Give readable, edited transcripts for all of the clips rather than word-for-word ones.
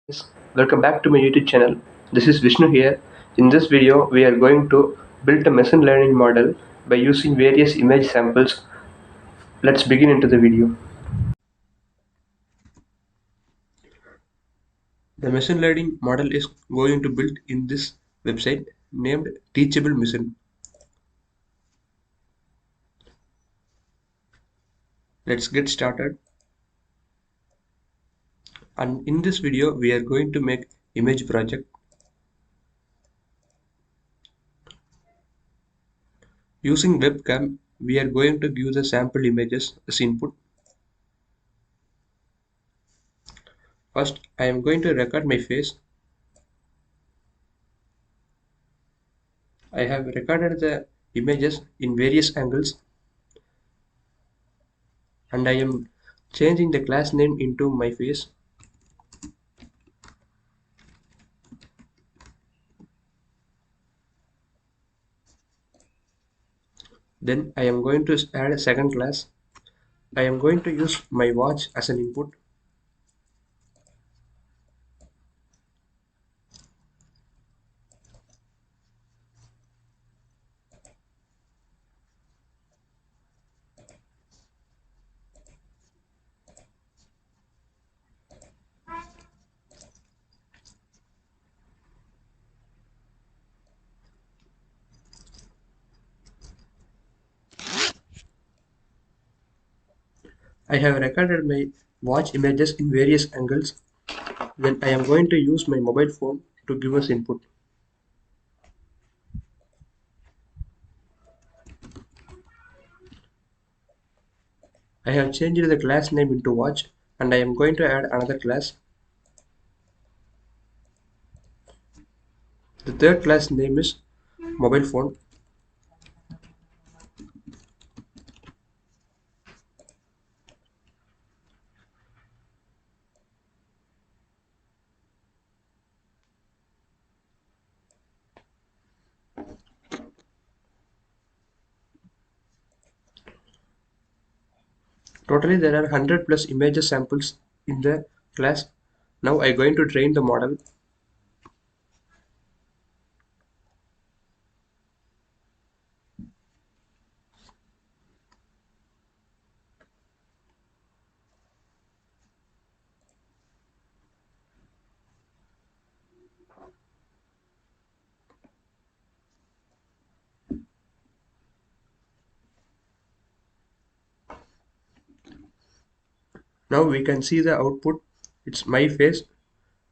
Guys, welcome back to my YouTube channel. This is Vishnu here. In this video, we are going to build a machine learning model by using various image samples. Let's begin into the video. The machine learning model is going to build in this website named Teachable Machine. Let's get started. And in this video, we are going to make image project. Using webcam, we are going to give the sample images as input. First, I am going to record my face. I have recorded the images in various angles and I am changing the class name into my face. Then I am going to add a second class. I am going to use my watch as an input. I have recorded my watch images in various angles. Then I am going to use my mobile phone to give us input. I have changed the class name into watch and I am going to add another class. The third class name is mobile phone. Totally there are 100 plus images samples in the class. Now I am going to train the model. Now we can see the output. It's my face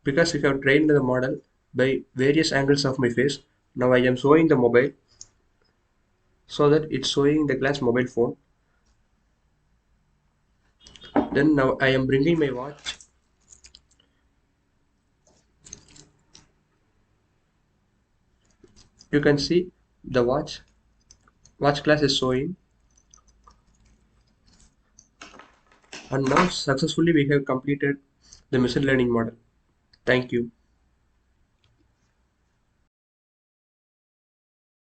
because we have trained the model by various angles of my face. Now I am showing the mobile so that it's showing the class mobile phone. Then now I am bringing my watch. You can see the watch class is showing. And now successfully we have completed the machine learning model. Thank you.